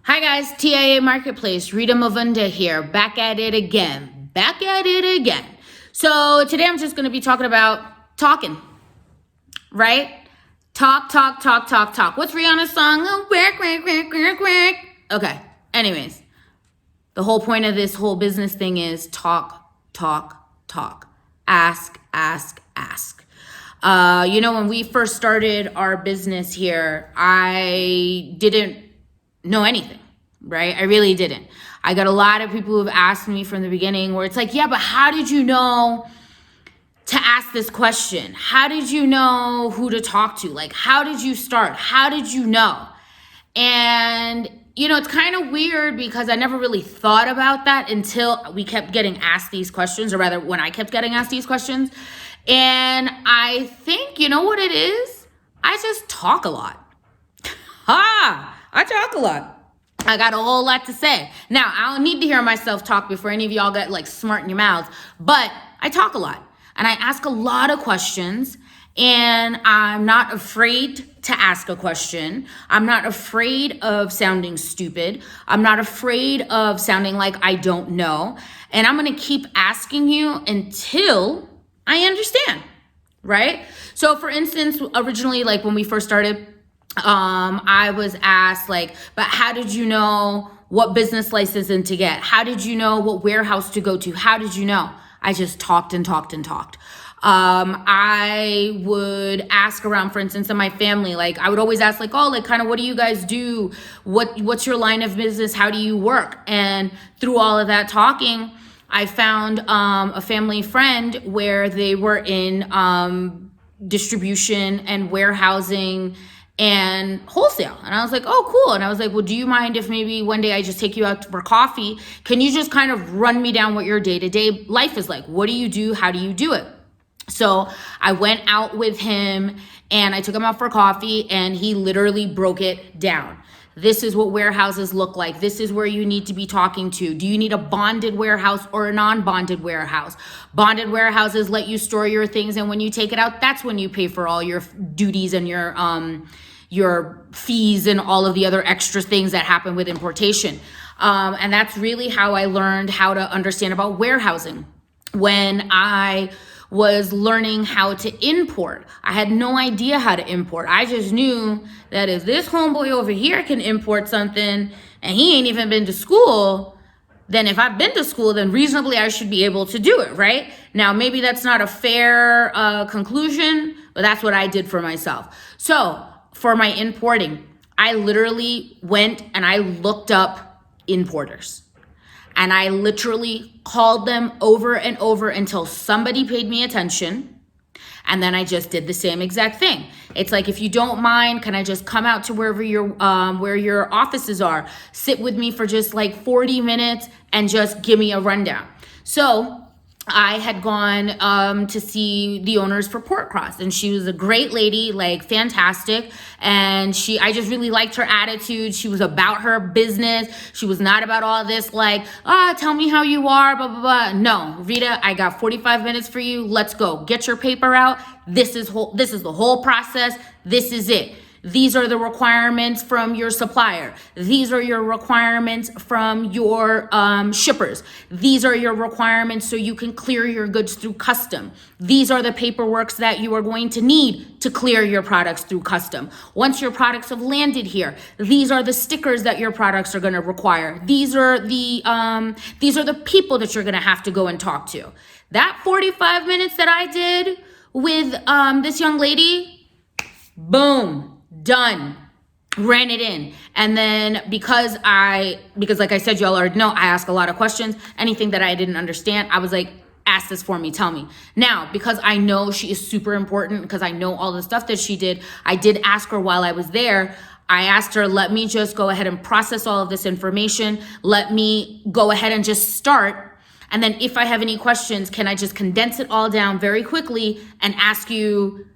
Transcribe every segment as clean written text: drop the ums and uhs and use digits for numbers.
Hi guys, TIA Marketplace, Rita Mavunda here, back at it again. So today I'm just gonna be talking about talking, right? Talk. What's Rihanna's song? Oh, work. Okay, anyways, the whole point of this whole business thing is talk. Ask. When we first started our business here, I didn't know anything, right? I really didn't. I got a lot of people who have asked me from the beginning where it's like, yeah, but how did you know to ask this question? How did you know who to talk to? Like, how did you start? How did you know? And, it's kind of weird because I never really thought about that until we kept getting asked these questions, or rather, when I kept getting asked these questions. And I think, you know what it is? I just talk a lot. I talk a lot. I got a whole lot to say. Now, I don't need to hear myself talk before any of y'all get like smart in your mouths, but I talk a lot and I ask a lot of questions, and I'm not afraid to ask a question. I'm not afraid of sounding stupid. I'm not afraid of sounding like I don't know. And I'm going to keep asking you until I understand, right? So for instance, originally, like when we first started, I was asked but how did you know what business licensing to get? How did you know what warehouse to go to? How did you know? I just talked. I would ask around, for instance, in my family, I would always ask kind of, what do you guys do? What's your line of business? How do you work? And through all of that talking, I found a family friend where they were in distribution and warehousing and wholesale. And I was like, oh, cool. And I was like, well, do you mind if maybe one day I just take you out for coffee? Can you just kind of run me down what your day-to-day life is like? What do you do? How do you do it? So I went out with him and I took him out for coffee, and he literally broke it down. This is what warehouses look like. This is where you need to be talking to. Do you need a bonded warehouse or a non-bonded warehouse? Bonded warehouses let you store your things, and when you take it out, that's when you pay for all your duties and your fees and all of the other extra things that happen with importation. And that's really how I learned how to understand about warehousing. When I was learning how to import, I had no idea how to import. I just knew that if this homeboy over here can import something and he ain't even been to school, then if I've been to school, then reasonably I should be able to do it, right? Now, maybe that's not a fair conclusion, but that's what I did for myself. So for my importing, I literally went and I looked up importers. And I literally called them over and over until somebody paid me attention. And then I just did the same exact thing. It's like, if you don't mind, can I just come out to where your offices are, sit with me for just 40 minutes and just give me a rundown. So I had gone to see the owners for Port Cross, and she was a great lady, fantastic. And I just really liked her attitude. She was about her business. She was not about all this tell me how you are, blah, blah, blah. No, Rita, I got 45 minutes for you. Let's go. Get your paper out. This is the whole process. This is it. These are the requirements from your supplier. These are your requirements from your shippers. These are your requirements so you can clear your goods through custom. These are the paperworks that you are going to need to clear your products through custom. Once your products have landed here, these are the stickers that your products are going to require. These are the people that you're going to have to go and talk to. That 45 minutes that I did with this young lady, boom. Done. Ran it in. And then because like I said, y'all already know, I ask a lot of questions. Anything that I didn't understand, I was like, ask this for me, tell me. Now, because I know she is super important, because I know all the stuff that she did, I did ask her while I was there. I asked her, let me just go ahead and process all of this information. Let me go ahead and just start. And then if I have any questions, can I just condense it all down very quickly and ask you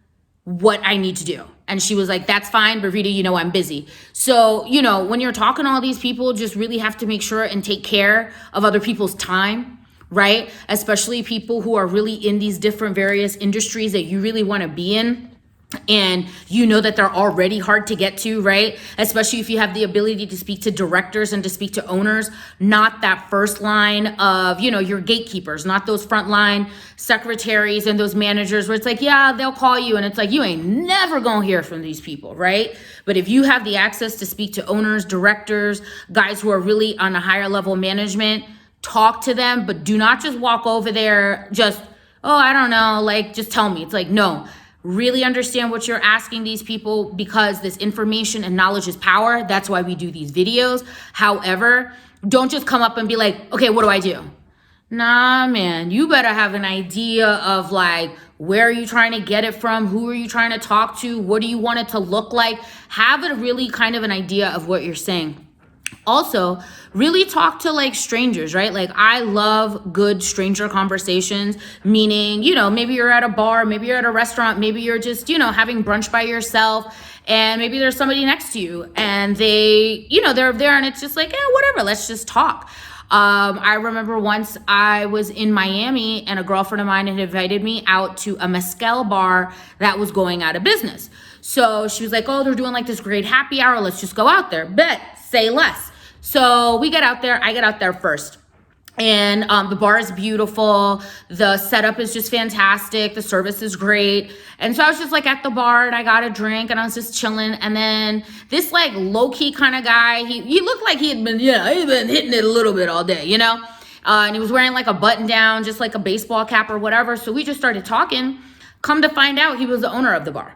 what I need to do? And she was like, that's fine, but Rita, I'm busy. So, when you're talking to all these people, just really have to make sure and take care of other people's time, right? Especially people who are really in these different various industries that you really want to be in. and you know that they're already hard to get to, right? Especially if you have the ability to speak to directors and to speak to owners, not that first line of, your gatekeepers, not those frontline secretaries and those managers where it's like, yeah, they'll call you and it's like, you ain't never gonna hear from these people, right? But if you have the access to speak to owners, directors, guys who are really on a higher level management, talk to them, but do not just walk over there just, oh, I don't know, like, just tell me. It's like, no. Really understand what you're asking these people, because this information and knowledge is power. That's why we do these videos. However, don't just come up and be like, okay, what do I do? Nah, man, you better have an idea of like, where are you trying to get it from? Who are you trying to talk to? What do you want it to look like? Have a really kind of an idea of what you're saying. Also, really talk to like strangers, right? Like, I love good stranger conversations, meaning, maybe you're at a bar, maybe you're at a restaurant, maybe you're just, having brunch by yourself, and maybe there's somebody next to you and they're there and it's just like, yeah, whatever, let's just talk. I remember once I was in Miami and a girlfriend of mine had invited me out to a mezcal bar that was going out of business. So she was like, oh, they're doing like this great happy hour. Let's just go out there. Bet, say less. So we get out there. I get out there first. And the bar is beautiful. The setup is just fantastic. The service is great. And so I was just like at the bar and I got a drink and I was just chilling. And then this like low key kind of guy, he looked like he'd been hitting it a little bit all day, and he was wearing like a button down, just like a baseball cap or whatever. So we just started talking. Come to find out, he was the owner of the bar.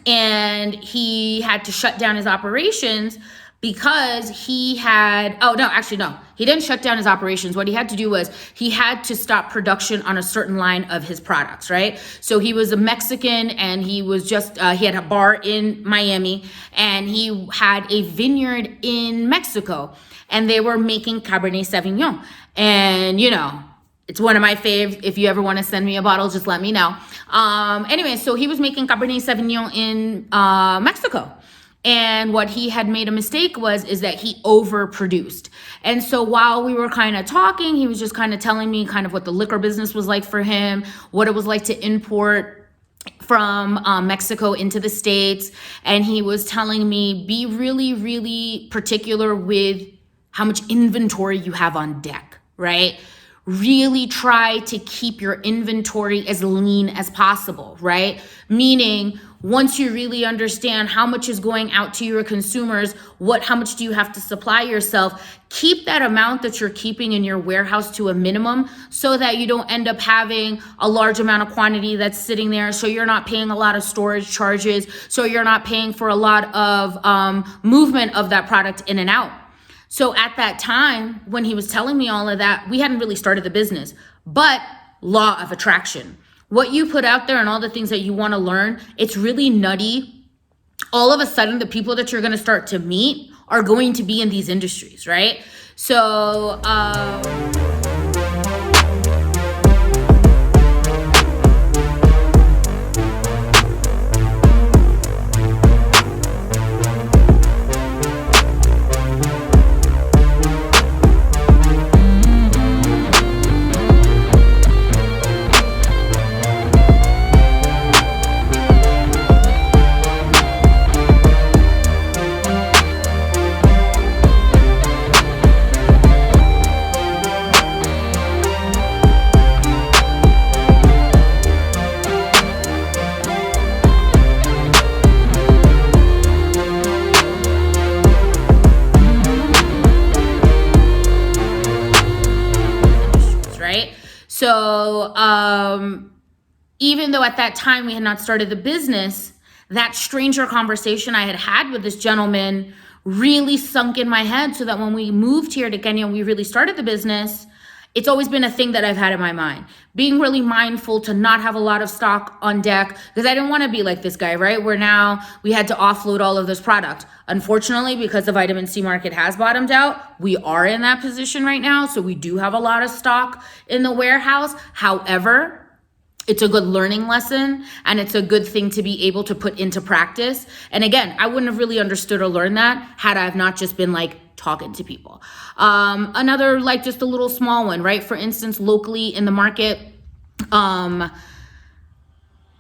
And he had to shut down his operations because he didn't shut down his operations. What he had to do was he had to stop production on a certain line of his products, right? So he was a Mexican and he was just, he had a bar in Miami and he had a vineyard in Mexico and they were making Cabernet Sauvignon. And, it's one of my faves. If you ever want to send me a bottle, just let me know. Anyway, so he was making Cabernet Sauvignon in Mexico. And what he had made a mistake is that he overproduced. And so while we were kind of talking, he was just kind of telling me kind of what the liquor business was like for him, what it was like to import from Mexico into the States. And he was telling me, be really, really particular with how much inventory you have on deck, right? Really try to keep your inventory as lean as possible, right? Meaning, once you really understand how much is going out to your consumers, how much do you have to supply yourself, keep that amount that you're keeping in your warehouse to a minimum so that you don't end up having a large amount of quantity that's sitting there. So you're not paying a lot of storage charges. So you're not paying for a lot of movement of that product in and out. So at that time, when he was telling me all of that, we hadn't really started the business, but law of attraction. What you put out there and all the things that you want to learn, it's really nutty. All of a sudden, the people that you're going to start to meet are going to be in these industries, right? So, So even though at that time we had not started the business, that stranger conversation I had had with this gentleman really sunk in my head, so that when we moved here to Kenya and we really started the business, it's always been a thing that I've had in my mind. Being really mindful to not have a lot of stock on deck, because I didn't want to be like this guy, right? Where now we had to offload all of this product. Unfortunately, because the vitamin C market has bottomed out, we are in that position right now. So we do have a lot of stock in the warehouse. However, it's a good learning lesson and it's a good thing to be able to put into practice. And again, I wouldn't have really understood or learned that had I have not just been like talking to people. Another, like just a little small one, right? For instance, locally in the market,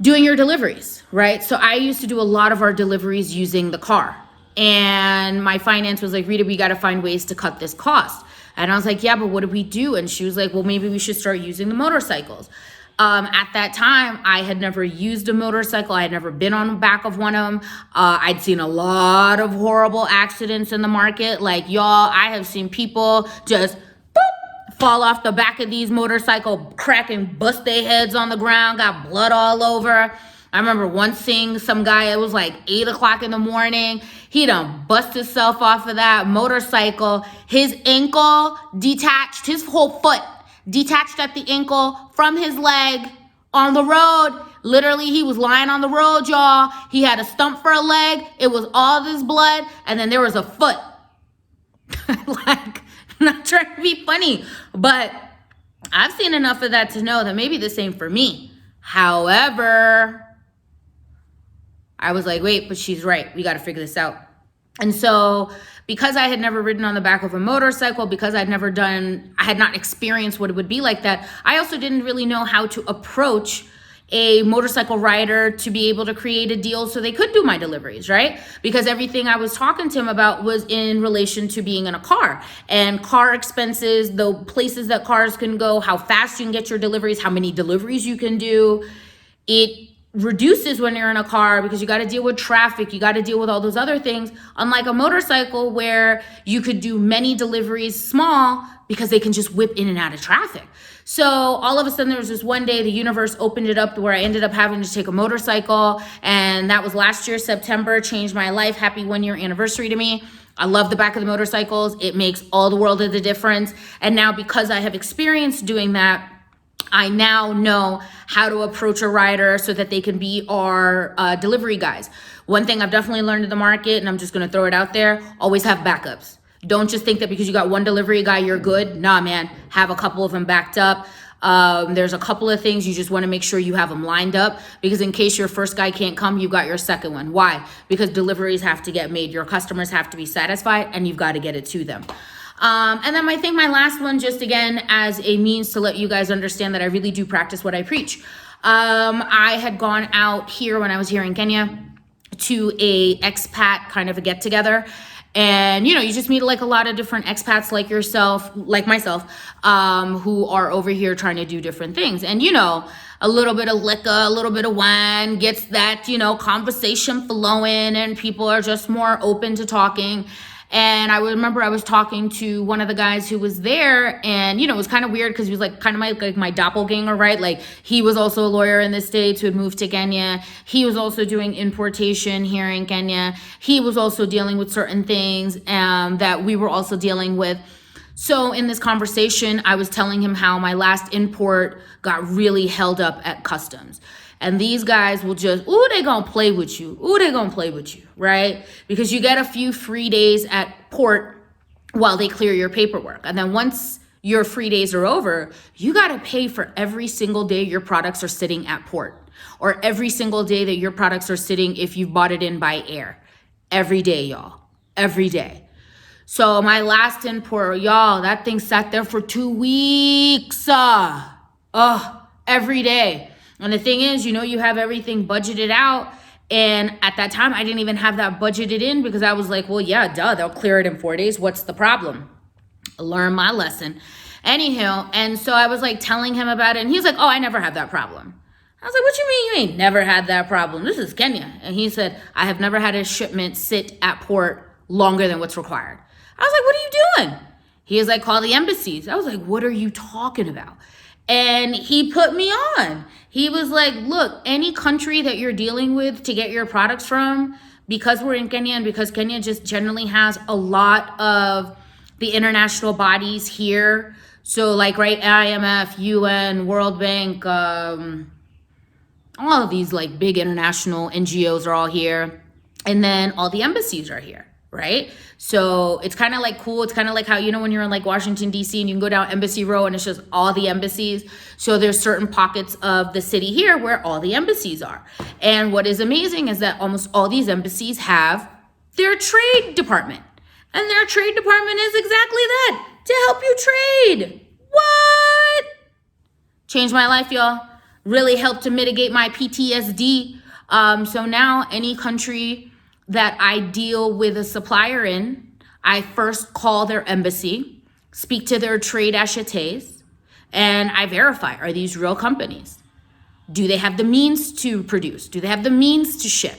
doing your deliveries, right? So I used to do a lot of our deliveries using the car. And my finance was like, Rita, we got to find ways to cut this cost. And I was like, yeah, but what do we do? And she was like, well, maybe we should start using the motorcycles. At that time, I had never used a motorcycle. I had never been on the back of one of them. I'd seen a lot of horrible accidents in the market. Like, y'all, I have seen people just fall off the back of these motorcycle, crack and bust their heads on the ground, got blood all over. I remember once seeing some guy, it was like 8 o'clock in the morning. He done bust himself off of that motorcycle. His ankle detached, his whole foot detached at the ankle from his leg on the road. Literally, he was lying on the road, y'all. He had a stump for a leg. It was all this blood. And then there was a foot. Like, I'm not trying to be funny, but I've seen enough of that to know that maybe this ain't for me. However, I was like, wait, but she's right. We got to figure this out. And so because I had never ridden on the back of a motorcycle, because I had not experienced what it would be like that, I also didn't really know how to approach a motorcycle rider to be able to create a deal so they could do my deliveries, right? Because everything I was talking to him about was in relation to being in a car and car expenses, the places that cars can go, how fast you can get your deliveries, how many deliveries you can do. It reduces when you're in a car because you got to deal with traffic, you got to deal with all those other things, unlike a motorcycle where you could do many deliveries small because they can just whip in and out of traffic. So all of a sudden there was this one day the universe opened it up to where I ended up having to take a motorcycle, and that was last year, September. Changed my life. Happy 1 year anniversary to me. I love the back of the motorcycles. It makes all the world of the difference. And now because I have experience doing that, I now know how to approach a rider so that they can be our delivery guys. One thing I've definitely learned in the market, and I'm just going to throw it out there, always have backups. Don't just think that because you got one delivery guy, you're good. Nah, man, have a couple of them backed up. There's a couple of things you just want to make sure you have them lined up, because in case your first guy can't come, you've got your second one. Why? Because deliveries have to get made. Your customers have to be satisfied, and you've got to get it to them. And then I think my last one, just again, as a means to let you guys understand that I really do practice what I preach. I had gone out here when I was here in Kenya to a expat kind of a get together. And, you know, you just meet like a lot of different expats like yourself, like myself, who are over here trying to do different things. And, you know, a little bit of liquor, a little bit of wine gets that, you know, conversation flowing, and people are just more open to talking. And I remember I was talking to one of the guys who was there, and, you know, it was kind of weird because he was like kind of my doppelganger, right? Like, he was also a lawyer in the States who had moved to Kenya. He was also doing importation here in Kenya. He was also dealing with certain things that we were also dealing with. So in this conversation, I was telling him how my last import got really held up at customs. And these guys will just, ooh, they gonna play with you. Ooh, they gonna play with you, right? Because you get a few free days at port while they clear your paperwork. And then once your free days are over, you gotta pay for every single day your products are sitting at port, or every single day that your products are sitting if you've bought it in by air. Every day, y'all, every day. So my last import, y'all, that thing sat there for 2 weeks. Every day. And the thing is, you know, you have everything budgeted out. And at that time, I didn't even have that budgeted in, because I was like, well, yeah, duh, they'll clear it in 4 days. What's the problem? I learned my lesson. Anyhow, and so I was like telling him about it, and he's like, oh, I never had that problem. I was like, what you mean you ain't never had that problem? This is Kenya. And he said, I have never had a shipment sit at port longer than what's required. I was like, what are you doing? He was like, call the embassies. I was like, what are you talking about? And he put me on. He was like, look, any country that you're dealing with to get your products from, because we're in Kenya and because Kenya just generally has a lot of the international bodies here. So like, right, IMF, UN, World Bank, all of these like big international NGOs are all here. And then all the embassies are here, right? So it's kind of like cool. It's kind of like how, you know, when you're in like Washington, D.C. and you can go down Embassy Row and it's just all the embassies. So there's certain pockets of the city here where all the embassies are. And what is amazing is that almost all these embassies have their trade department. And their trade department is exactly that, to help you trade. What? Changed my life, y'all. really helped to mitigate my PTSD. So now any country that I deal with a supplier in, I first call their embassy, speak to their trade achetés, and I verify, are these real companies? Do they have the means to produce? Do they have the means to ship?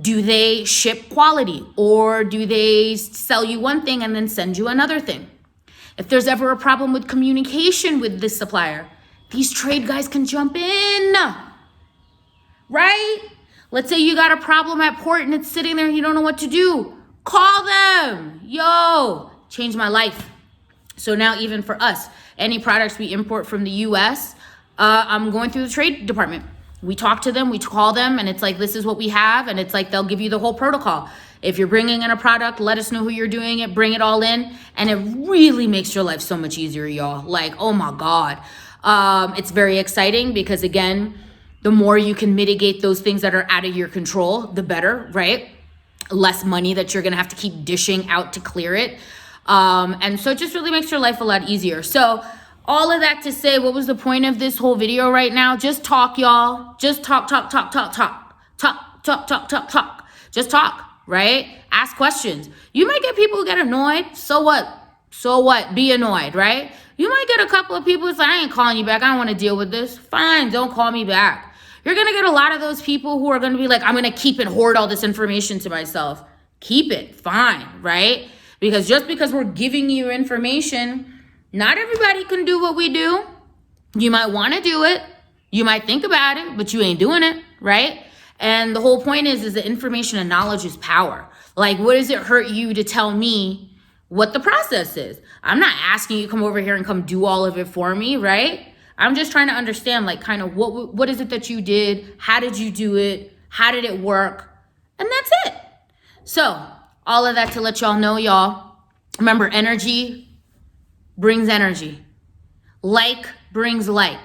Do they ship quality, or do they sell you one thing and then send you another thing? If there's ever a problem with communication with this supplier, these trade guys can jump in, right? Let's say you got a problem at port and it's sitting there and you don't know what to do. Call them. Yo, changed my life. So now even for us, any products we import from the US, I'm going through the trade department. We talk to them, we call them, and it's like, this is what we have. And it's like, they'll give you the whole protocol. If you're bringing in a product, let us know who you're doing it, bring it all in. And it really makes your life so much easier, y'all. Like, oh my God. It's very exciting because, again, the more you can mitigate those things that are out of your control, the better, right? Less money that you're gonna have to keep dishing out to clear it. And so it just really makes your life a lot easier. So all of that to say, what was the point of this whole video right now? Just talk, y'all. Just talk. Just talk, right? Ask questions. You might get people who get annoyed. So what? So what? Be annoyed, right? You might get a couple of people who say, I ain't calling you back. I don't want to deal with this. Fine, don't call me back. You're going to get a lot of those people who are going to be like, I'm going to keep and hoard all this information to myself. Keep it, fine, right? Because just because we're giving you information, not everybody can do what we do. You might want to do it. You might think about it, but you ain't doing it, right? And the whole point is that information and knowledge is power. Like, what does it hurt you to tell me what the process is? I'm not asking you to come over here and come do all of it for me, right? I'm just trying to understand, like, kind of what is it that you did? How did you do it? How did it work? And that's it. So all of that to let y'all know, y'all, remember, energy brings energy. Like brings like.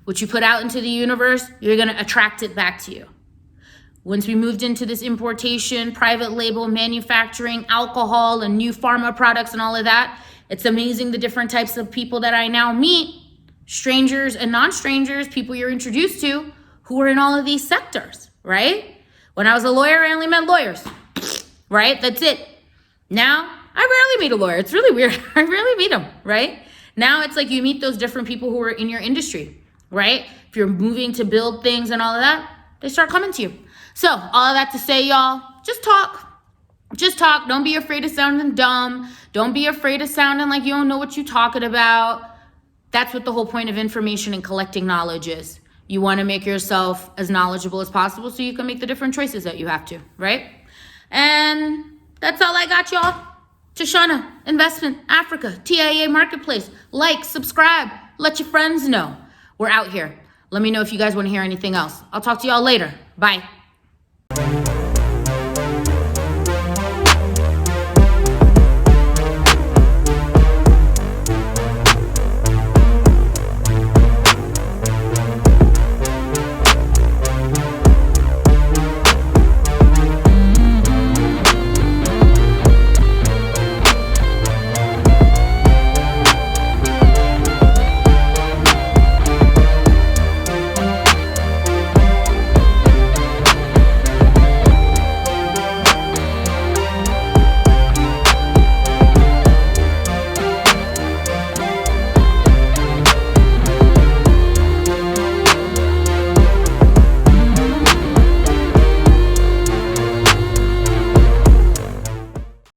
What you put out into the universe, you're going to attract it back to you. Once we moved into this importation, private label, manufacturing, alcohol, and new pharma products and all of that, it's amazing the different types of people that I now meet, strangers and non-strangers, people you're introduced to, who are in all of these sectors, right? When I was a lawyer, I only met lawyers, right? That's it. Now, I rarely meet a lawyer. It's really weird. I rarely meet them, right? Now it's like you meet those different people who are in your industry, right? If you're moving to build things and all of that, they start coming to you. So all of that to say, y'all, just talk. Just talk. Don't be afraid of sounding dumb. Don't be afraid of sounding like you don't know what you're talking about. That's what the whole point of information and collecting knowledge is. You want to make yourself as knowledgeable as possible so you can make the different choices that you have to, right? And that's all I got, y'all. Tashana, Investment Africa, TIA Marketplace. Like, subscribe, let your friends know. We're out here. Let me know if you guys want to hear anything else. I'll talk to y'all later. Bye.